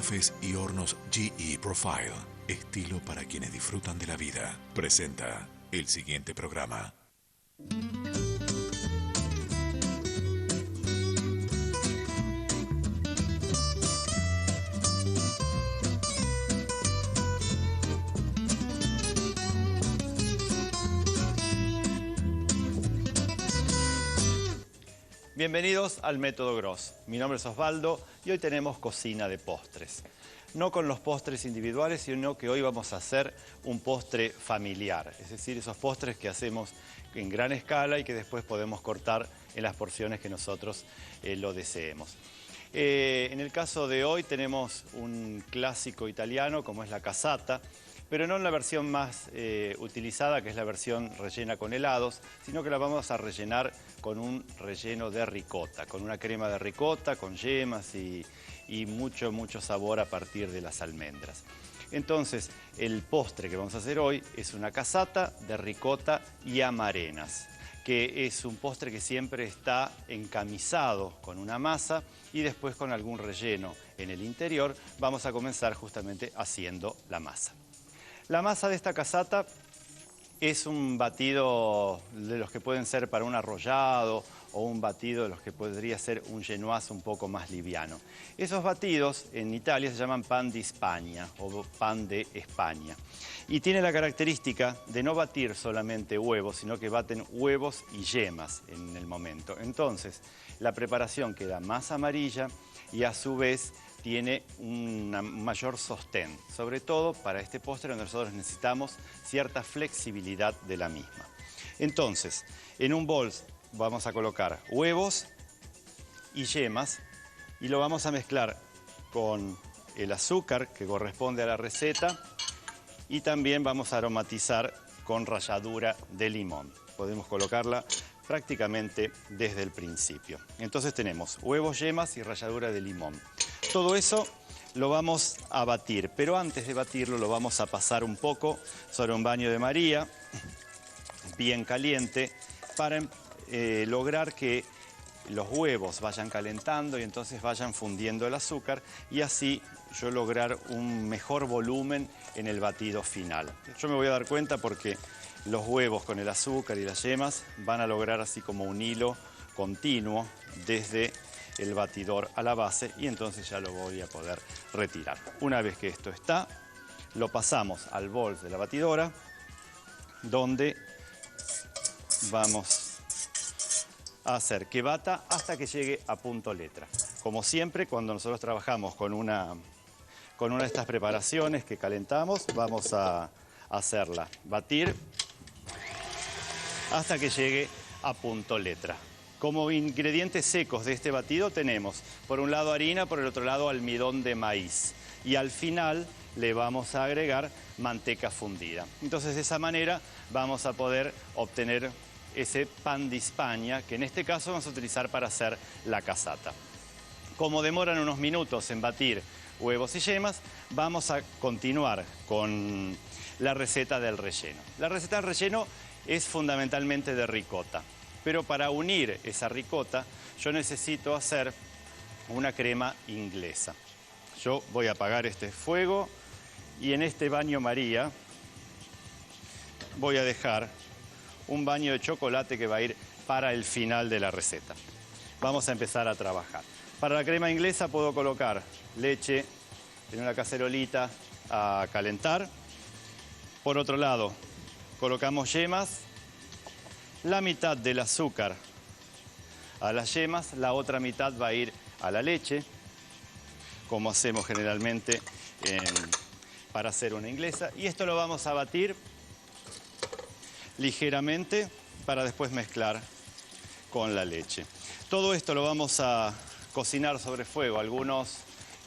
Cafés y hornos GE Profile. Estilo para quienes disfrutan de la vida. Presenta el siguiente programa. Bienvenidos al Método Gross. Mi nombre es Osvaldo y hoy tenemos cocina de postres. No con los postres individuales, sino que hoy vamos a hacer un postre familiar. Es decir, esos postres que hacemos en gran escala y que después podemos cortar en las porciones que nosotros lo deseemos. En el caso de hoy tenemos un clásico italiano como es la cassata, pero no en la versión más utilizada, que es la versión rellena con helados, sino que la vamos a rellenar con un relleno de ricota, con una crema de ricota, con yemas y mucho sabor a partir de las almendras. Entonces, el postre que vamos a hacer hoy es una cassata de ricota y amarenas, que es un postre que siempre está encamisado con una masa y después con algún relleno en el interior. Vamos a comenzar justamente haciendo la masa. La masa de esta cassata es un batido de los que pueden ser para un arrollado o un batido de los que podría ser un genoise un poco más liviano. Esos batidos en Italia se llaman pan di Spagna o pan de España. Y tiene la característica de no batir solamente huevos, sino que baten huevos y yemas en el momento. Entonces, la preparación queda más amarilla y a su vez tiene un mayor sostén, sobre todo para este postre donde nosotros necesitamos cierta flexibilidad de la misma. Entonces, en un bol vamos a colocar huevos y yemas y lo vamos a mezclar con el azúcar que corresponde a la receta y también vamos a aromatizar con ralladura de limón. Podemos colocarla prácticamente desde el principio. Entonces tenemos huevos, yemas y ralladura de limón. Todo eso lo vamos a batir, pero antes de batirlo lo vamos a pasar un poco sobre un baño de María, bien caliente, para lograr que los huevos vayan calentando y entonces vayan fundiendo el azúcar y así yo lograr un mejor volumen en el batido final. Yo me voy a dar cuenta porque los huevos con el azúcar y las yemas van a lograr así como un hilo continuo desde el batidor a la base y entonces ya lo voy a poder retirar. Una vez que esto está, lo pasamos al bol de la batidora donde vamos a hacer que bata hasta que llegue a punto letra. Como siempre, cuando nosotros trabajamos con una de estas preparaciones que calentamos, vamos a hacerla batir hasta que llegue a punto letra. Como ingredientes secos de este batido tenemos, por un lado harina, por el otro lado almidón de maíz. Y al final le vamos a agregar manteca fundida. Entonces de esa manera vamos a poder obtener ese pan di Spagna, que en este caso vamos a utilizar para hacer la cassata. Como demoran unos minutos en batir huevos y yemas, vamos a continuar con la receta del relleno. La receta del relleno es fundamentalmente de ricota. Pero para unir esa ricota, yo necesito hacer una crema inglesa. Yo voy a apagar este fuego y en este baño María voy a dejar un baño de chocolate que va a ir para el final de la receta. Vamos a empezar a trabajar. Para la crema inglesa puedo colocar leche en una cacerolita a calentar. Por otro lado, colocamos yemas. La mitad del azúcar a las yemas, la otra mitad va a ir a la leche, como hacemos generalmente para hacer una inglesa. Y esto lo vamos a batir ligeramente para después mezclar con la leche. Todo esto lo vamos a cocinar sobre fuego algunos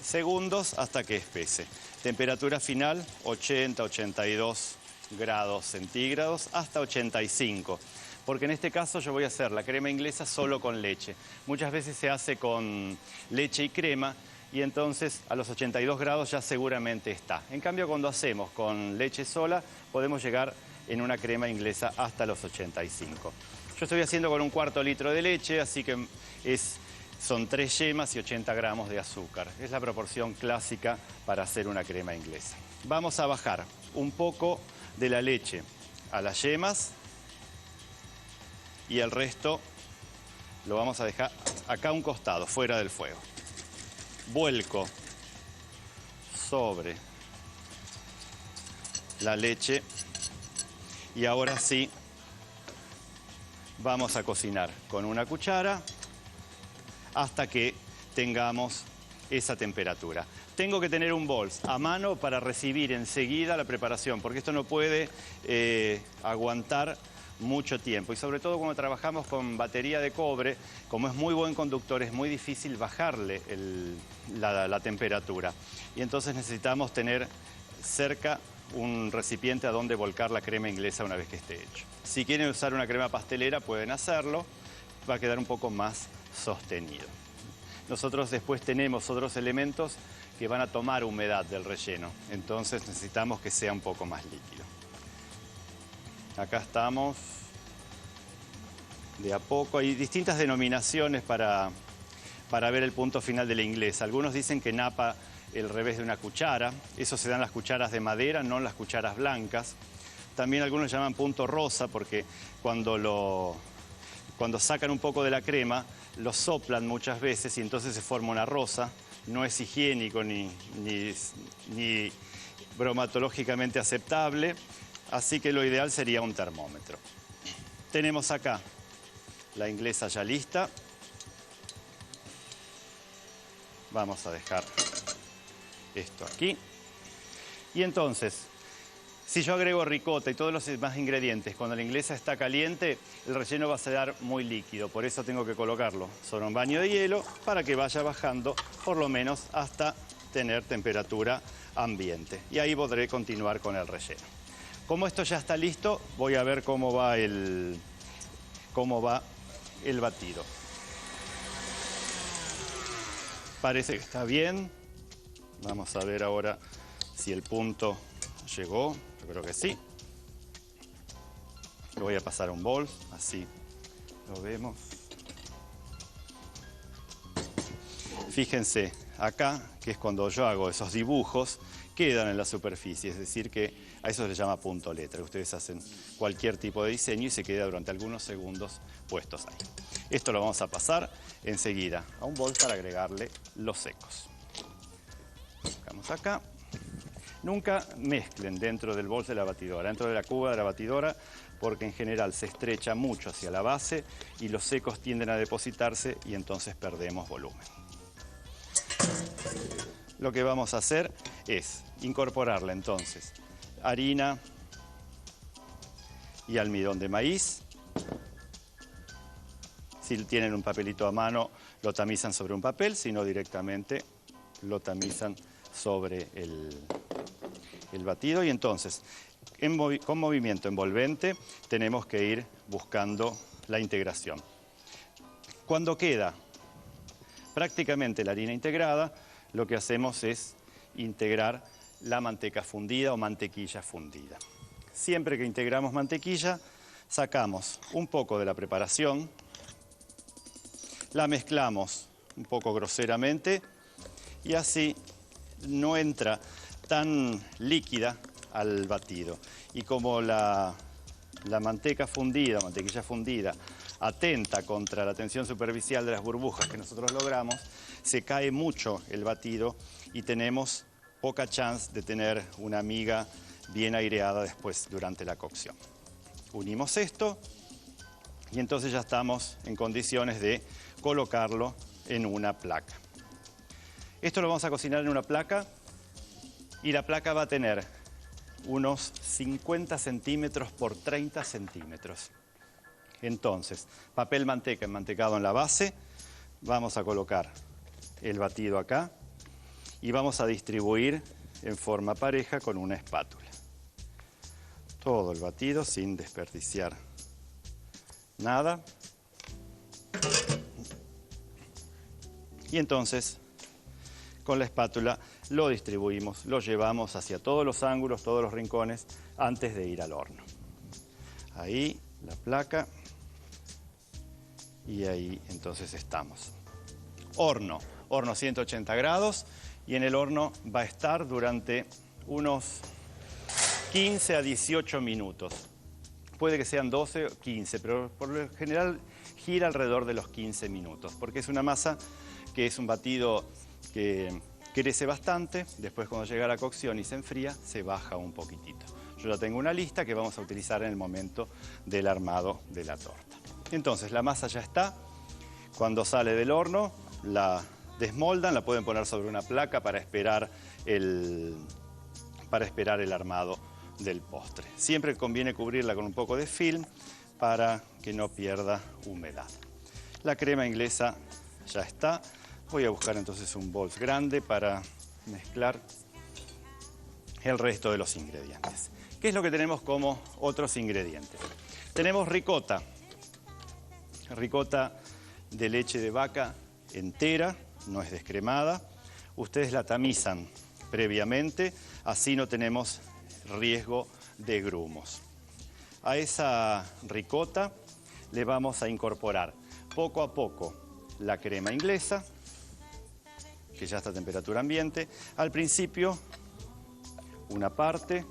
segundos hasta que espese. Temperatura final 80-82 grados centígrados hasta 85. Porque en este caso yo voy a hacer la crema inglesa solo con leche. Muchas veces se hace con leche y crema y entonces a los 82 grados ya seguramente está. En cambio, cuando hacemos con leche sola, podemos llegar en una crema inglesa hasta los 85. Yo estoy haciendo con un cuarto litro de leche, así que es Son 3 yemas y 80 gramos de azúcar. Es la proporción clásica para hacer una crema inglesa. Vamos a bajar un poco de la leche a las yemas y el resto lo vamos a dejar acá a un costado, fuera del fuego. Vuelco sobre la leche y ahora sí vamos a cocinar con una cuchara hasta que tengamos esa temperatura. Tengo que tener un bol a mano para recibir enseguida la preparación, porque esto no puede aguantar mucho tiempo. Y sobre todo cuando trabajamos con batería de cobre, como es muy buen conductor, es muy difícil bajarle la temperatura. Y entonces necesitamos tener cerca un recipiente a donde volcar la crema inglesa una vez que esté hecho. Si quieren usar una crema pastelera pueden hacerlo, va a quedar un poco más sostenido. Nosotros después tenemos otros elementos que van a tomar humedad del relleno, entonces necesitamos que sea un poco más líquido. Acá estamos de a poco, hay distintas denominaciones para ver el punto final de la inglesa. Algunos dicen que napa el revés de una cuchara, eso se dan las cucharas de madera, no las cucharas blancas. También algunos llaman punto rosa porque cuando sacan un poco de la crema, lo soplan muchas veces y entonces se forma una rosa. No es higiénico ni bromatológicamente aceptable, así que lo ideal sería un termómetro. Tenemos acá la inglesa ya lista. Vamos a dejar esto aquí. Y entonces, si yo agrego ricota y todos los demás ingredientes, cuando la inglesa está caliente, el relleno va a quedar muy líquido. Por eso tengo que colocarlo sobre un baño de hielo para que vaya bajando por lo menos hasta tener temperatura ambiente. Y ahí podré continuar con el relleno. Como esto ya está listo, voy a ver cómo va el batido. Parece que está bien. Vamos a ver ahora si el punto llegó. Yo creo que sí. Lo voy a pasar a un bol, así lo vemos. Fíjense acá, que es cuando yo hago esos dibujos, quedan en la superficie, es decir que a eso se le llama punto letra. Ustedes hacen cualquier tipo de diseño y se queda durante algunos segundos puestos ahí. Esto lo vamos a pasar enseguida a un bol para agregarle los secos. Colocamos acá. Nunca mezclen dentro del bol de la batidora, dentro de la cuba de la batidora, porque en general se estrecha mucho hacia la base y los secos tienden a depositarse y entonces perdemos volumen. Lo que vamos a hacer es incorporarle entonces harina y almidón de maíz. Si tienen un papelito a mano, lo tamizan sobre un papel, si no directamente lo tamizan sobre el batido. Y entonces, con movimiento envolvente, tenemos que ir buscando la integración. Cuando queda prácticamente la harina integrada, lo que hacemos es integrar la manteca fundida o mantequilla fundida. Siempre que integramos mantequilla, sacamos un poco de la preparación, la mezclamos un poco groseramente y así no entra tan líquida al batido. Y como la manteca fundida, mantequilla fundida, atenta contra la tensión superficial de las burbujas que nosotros logramos, se cae mucho el batido y tenemos poca chance de tener una miga bien aireada después durante la cocción. Unimos esto y entonces ya estamos en condiciones de colocarlo en una placa. Esto lo vamos a cocinar en una placa y la placa va a tener unos 50 centímetros por 30 centímetros. Entonces, papel manteca enmantecado en la base, vamos a colocar el batido acá y vamos a distribuir en forma pareja con una espátula. Todo el batido sin desperdiciar nada. Y entonces, con la espátula lo distribuimos, lo llevamos hacia todos los ángulos, todos los rincones, antes de ir al horno. Ahí la placa y ahí entonces estamos. Horno 180 grados y en el horno va a estar durante unos 15 a 18 minutos. Puede que sean 12 o 15, pero por lo general gira alrededor de los 15 minutos, porque es una masa que es un batido que crece bastante, después cuando llega a la cocción y se enfría, se baja un poquitito. Yo ya tengo una lista que vamos a utilizar en el momento del armado de la torta. Entonces la masa ya está, cuando sale del horno la desmoldan, la pueden poner sobre una placa para esperar el armado del postre. Siempre conviene cubrirla con un poco de film para que no pierda humedad. La crema inglesa ya está. Voy a buscar entonces un bol grande para mezclar el resto de los ingredientes. ¿Qué es lo que tenemos como otros ingredientes? Tenemos ricota. Ricota de leche de vaca entera, no es descremada. Ustedes la tamizan previamente, así no tenemos riesgo de grumos. A esa ricota le vamos a incorporar poco a poco la crema inglesa, que ya está a temperatura ambiente. Al principio una parte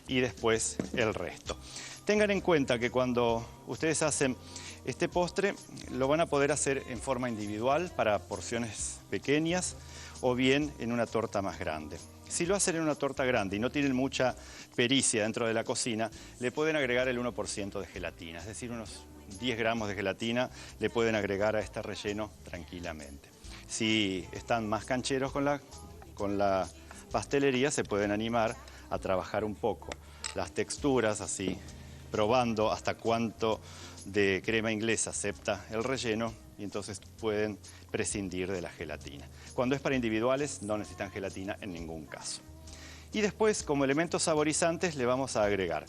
y después el resto. Tengan en cuenta que cuando ustedes hacen este postre lo van a poder hacer en forma individual para porciones pequeñas o bien en una torta más grande. Si lo hacen en una torta grande y no tienen mucha pericia dentro de la cocina, le pueden agregar el 1% de gelatina, es decir, unos 10 gramos de gelatina le pueden agregar a este relleno tranquilamente. Si están más cancheros con la pastelería, se pueden animar a trabajar un poco las texturas, así probando hasta cuánto de crema inglesa acepta el relleno y entonces pueden prescindir de la gelatina. Cuando es para individuales no necesitan gelatina en ningún caso. Y después, como elementos saborizantes, le vamos a agregar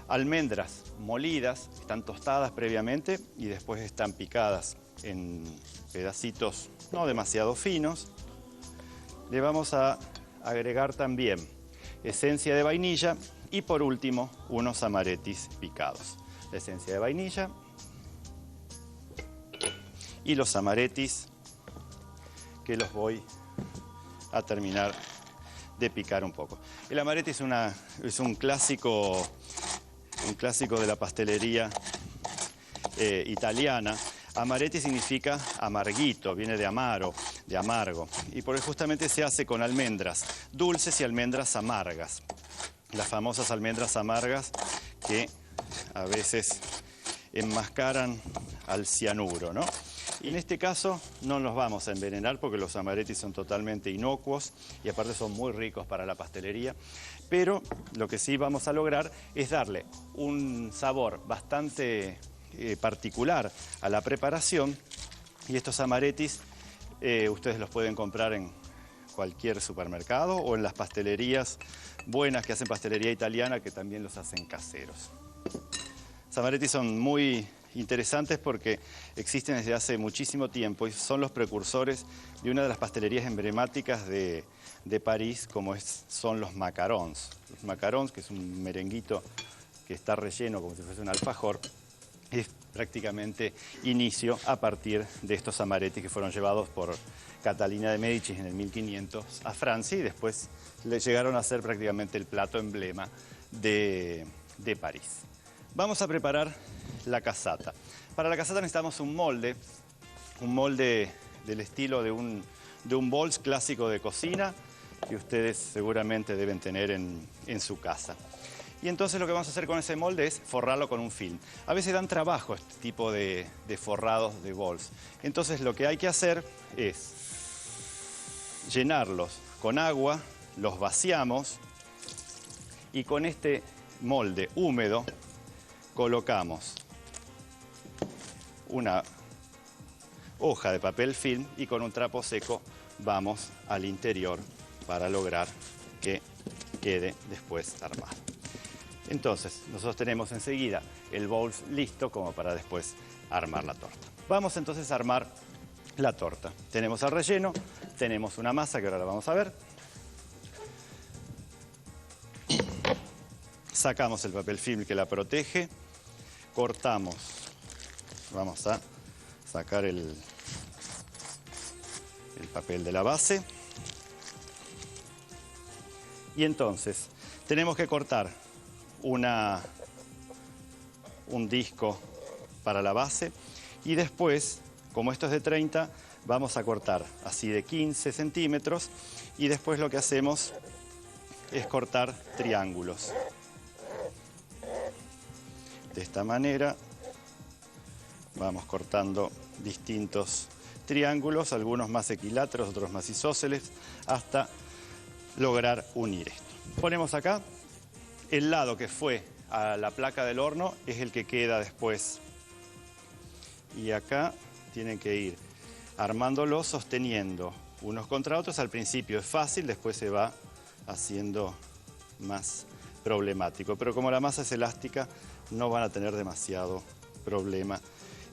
almendras molidas, están tostadas previamente y después están picadas en pedacitos no demasiado finos. Le vamos a agregar también esencia de vainilla y por último unos amaretis picados. La esencia de vainilla y los amaretis que los voy a terminar de picar un poco. El amaretti es un clásico de la pastelería italiana. Amaretti significa amarguito, viene de amaro, de amargo. Y por eso justamente se hace con almendras dulces y almendras amargas. Las famosas almendras amargas que a veces enmascaran al cianuro, ¿no? Y en este caso no nos vamos a envenenar porque los amaretti son totalmente inocuos y aparte son muy ricos para la pastelería. Pero lo que sí vamos a lograr es darle un sabor bastante particular a la preparación. Y estos amarettis ustedes los pueden comprar en cualquier supermercado o en las pastelerías buenas que hacen pastelería italiana, que también los hacen caseros. Los amarettis son muy interesantes porque existen desde hace muchísimo tiempo y son los precursores de una de las pastelerías emblemáticas de París, como son los macarons. Los macarons, que es un merenguito que está relleno como si fuese un alfajor, es prácticamente inicio a partir de estos amarettis que fueron llevados por Catalina de Médicis en el 1500 a Francia y después le llegaron a ser prácticamente el plato emblema de París. Vamos a preparar la cassata. Para la cassata necesitamos un molde del estilo de un bols clásico de cocina que ustedes seguramente deben tener en su casa. Y entonces lo que vamos a hacer con ese molde es forrarlo con un film. A veces dan trabajo este tipo de forrados de bols. Entonces lo que hay que hacer es llenarlos con agua, los vaciamos y con este molde húmedo colocamos una hoja de papel film y con un trapo seco vamos al interior para lograr que quede después armado. Entonces, nosotros tenemos enseguida el bowl listo como para después armar la torta. Vamos entonces a armar la torta. Tenemos el relleno, tenemos una masa que ahora la vamos a ver. Sacamos el papel film que la protege, cortamos, vamos a sacar el papel de la base. Y entonces tenemos que cortar un disco para la base y después, como esto es de 30, vamos a cortar así de 15 centímetros y después lo que hacemos es cortar triángulos. De esta manera vamos cortando distintos triángulos, algunos más equiláteros, otros más isósceles, hasta lograr unir esto. Ponemos acá, el lado que fue a la placa del horno es el que queda después. Y acá tienen que ir armándolo, sosteniendo unos contra otros. Al principio es fácil, después se va haciendo más problemático. Pero como la masa es elástica, no van a tener demasiado problema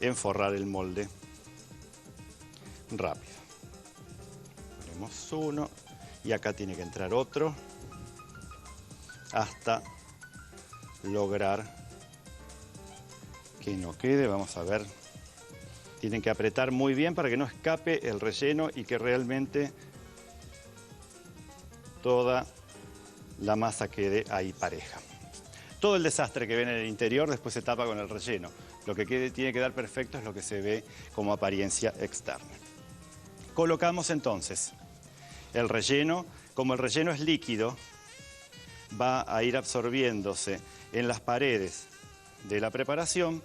en forrar el molde rápido. Ponemos uno y acá tiene que entrar otro hasta lograr que no quede. Vamos a ver. Tienen que apretar muy bien para que no escape el relleno y que realmente toda la masa quede ahí pareja. Todo el desastre que ven en el interior después se tapa con el relleno. Lo que tiene que dar perfecto es lo que se ve como apariencia externa. Colocamos entonces el relleno. Como el relleno es líquido, va a ir absorbiéndose en las paredes de la preparación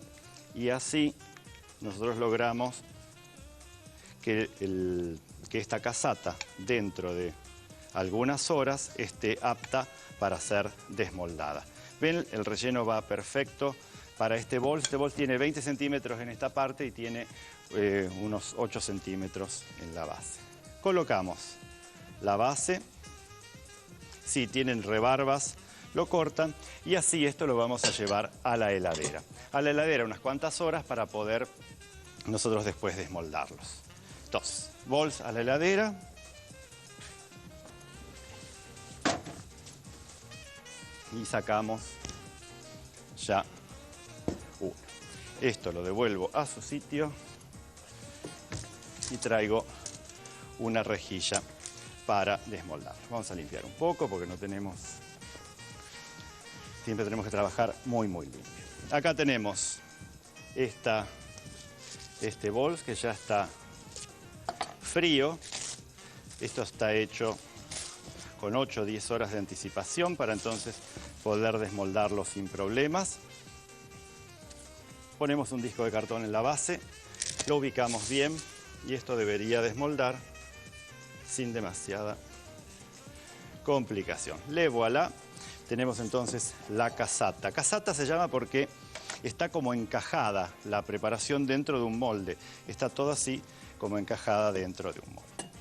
y así nosotros logramos que esta casata dentro de algunas horas esté apta para ser desmoldada. Ven, el relleno va perfecto para este bol. Este bol tiene 20 centímetros en esta parte y tiene unos 8 centímetros en la base. Colocamos la base. Si tienen rebarbas, lo cortan y así esto lo vamos a llevar a la heladera. A la heladera unas cuantas horas para poder nosotros después desmoldarlos. Entonces, bols a la heladera. Y sacamos ya uno. Esto lo devuelvo a su sitio y traigo una rejilla para desmoldar. Vamos a limpiar un poco porque no tenemos... Siempre tenemos que trabajar muy limpio. Acá tenemos este bol que ya está frío. Esto está hecho con 8 o 10 horas de anticipación para entonces poder desmoldarlo sin problemas. Ponemos un disco de cartón en la base, lo ubicamos bien y esto debería desmoldar sin demasiada complicación. Le voilà, tenemos entonces la casata. Casata se llama porque está como encajada la preparación dentro de un molde. Está todo así como encajada dentro de un molde.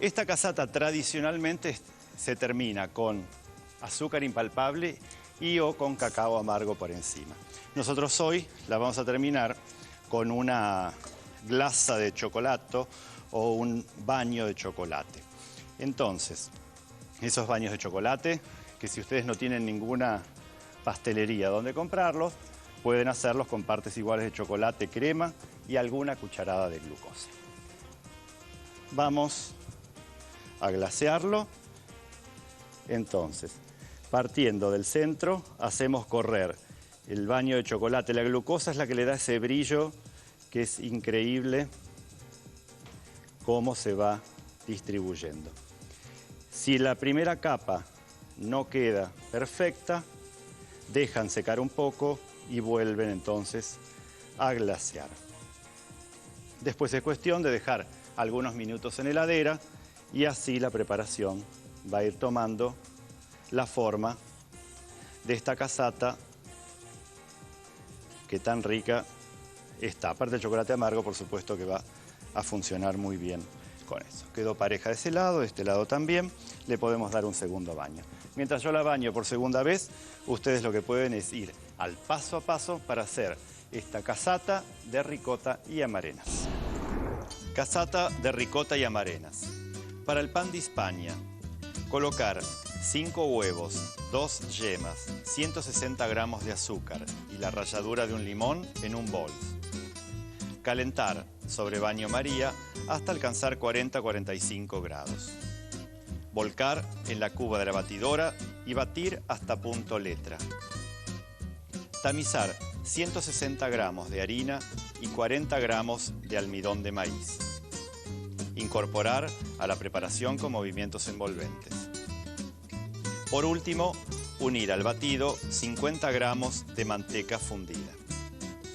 Esta casata tradicionalmente se termina con azúcar impalpable y o con cacao amargo por encima. Nosotros hoy la vamos a terminar con una glasa de chocolate o un baño de chocolate. Entonces, esos baños de chocolate, que si ustedes no tienen ninguna pastelería donde comprarlos, pueden hacerlos con partes iguales de chocolate, crema y alguna cucharada de glucosa. Vamos a glasearlo. Entonces, partiendo del centro, hacemos correr el baño de chocolate. La glucosa es la que le da ese brillo que es increíble cómo se va distribuyendo. Si la primera capa no queda perfecta, dejan secar un poco y vuelven entonces a glasear. Después es cuestión de dejar algunos minutos en heladera y así la preparación va a ir tomando la forma de esta casata que tan rica está. Aparte del chocolate amargo, por supuesto que va a funcionar muy bien con eso. Quedó pareja de ese lado, de este lado también. Le podemos dar un segundo baño. Mientras yo la baño por segunda vez, ustedes lo que pueden es ir al paso a paso para hacer esta casata de ricota y amarenas. Casata de ricota y amarenas. Para el pan de Hispania, colocar 5 huevos, 2 yemas, 160 gramos de azúcar y la ralladura de un limón en un bol. Calentar sobre baño María hasta alcanzar 40-45 grados. Volcar en la cuba de la batidora y batir hasta punto letra. Tamizar 160 gramos de harina y 40 gramos de almidón de maíz. Incorporar a la preparación con movimientos envolventes. Por último, unir al batido 50 gramos de manteca fundida.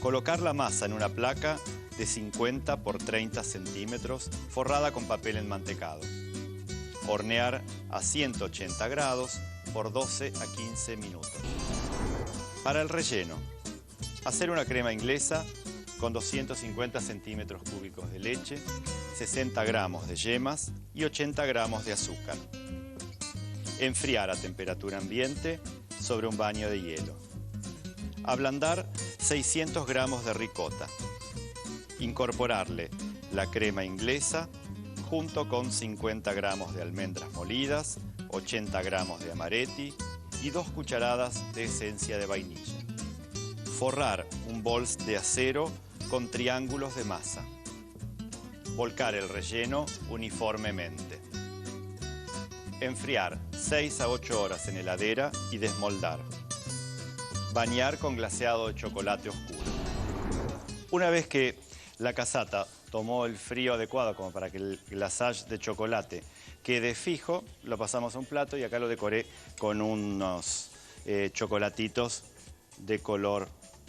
Colocar la masa en una placa de 50 por 30 centímetros forrada con papel enmantecado. Hornear a 180 grados por 12 a 15 minutos. Para el relleno, hacer una crema inglesa con 250 centímetros cúbicos de leche, 60 gramos de yemas y 80 gramos de azúcar. Enfriar a temperatura ambiente sobre un baño de hielo. Ablandar 600 gramos de ricota. Incorporarle la crema inglesa junto con 50 gramos de almendras molidas, 80 gramos de amaretti y 2 cucharadas de esencia de vainilla. Forrar un bols de acero con triángulos de masa. Volcar el relleno uniformemente. Enfriar 6 a 8 horas en heladera y desmoldar. Bañar con glaseado de chocolate oscuro. Una vez que la casata tomó el frío adecuado como para que el glaçage de chocolate quede fijo, lo pasamos a un plato y acá lo decoré con unos chocolatitos de color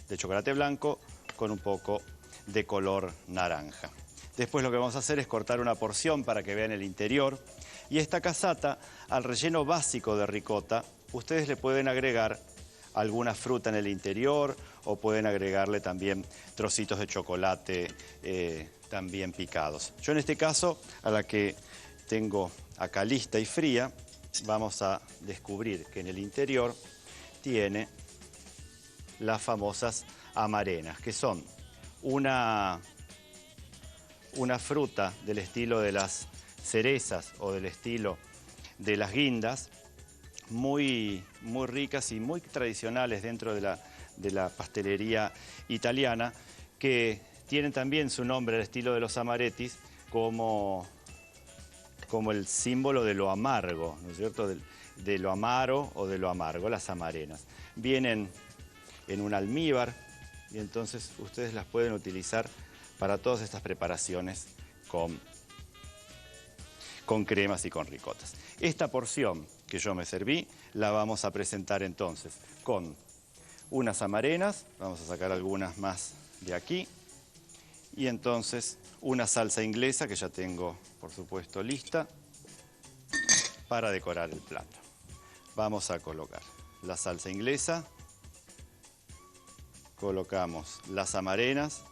de chocolate blanco con un poco de color naranja. Después lo que vamos a hacer es cortar una porción para que vean el interior. Y esta casata, al relleno básico de ricota, ustedes le pueden agregar alguna fruta en el interior o pueden agregarle también trocitos de chocolate también picados. Yo en este caso, a la que tengo acá lista y fría, vamos a descubrir que en el interior tiene las famosas amarenas, que son una fruta del estilo de las cerezas o del estilo de las guindas, muy ricas y muy tradicionales dentro de la pastelería italiana, que tienen también su nombre al estilo de los amarettis como el símbolo de lo amargo, ¿no es cierto? De lo amaro o de lo amargo, las amarenas. Vienen en un almíbar y entonces ustedes las pueden utilizar para todas estas preparaciones con cremas y con ricotas. Esta porción que yo me serví la vamos a presentar entonces con unas amarenas, vamos a sacar algunas más de aquí, y entonces una salsa inglesa que ya tengo por supuesto lista para decorar el plato. Vamos a colocar la salsa inglesa, colocamos las amarenas,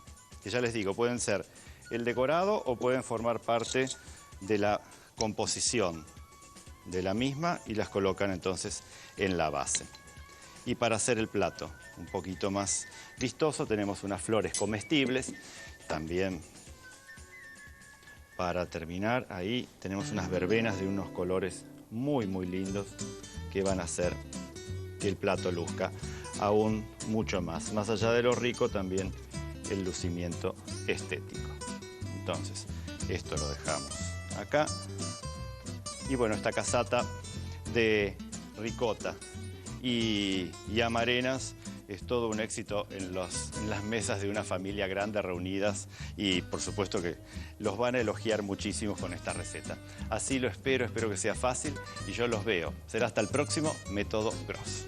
que ya les digo, pueden ser el decorado o pueden formar parte de la composición de la misma y las colocan entonces en la base. Y para hacer el plato un poquito más vistoso tenemos unas flores comestibles. También para terminar ahí tenemos unas verbenas de unos colores muy lindos que van a hacer que el plato luzca aún mucho más. Más allá de lo rico también el lucimiento estético. Entonces esto lo dejamos acá. Y bueno, esta casata de ricota y amarenas es todo un éxito en las mesas de una familia grande reunidas y por supuesto que los van a elogiar muchísimo con esta receta. Así lo espero que sea fácil y yo los veo. Será hasta el próximo Método Gross.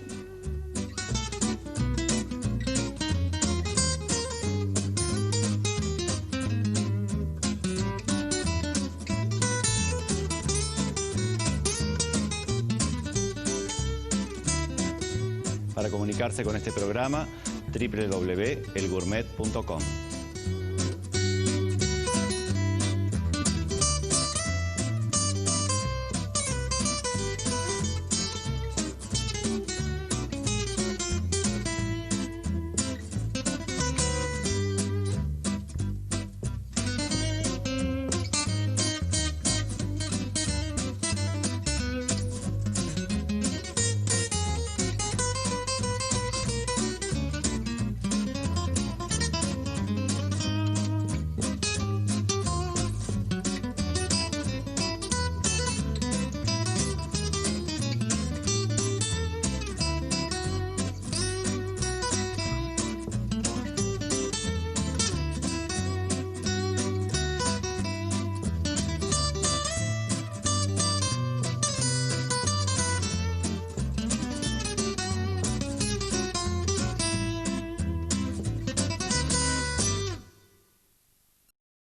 Para comunicarse con este programa, www.elgourmet.com.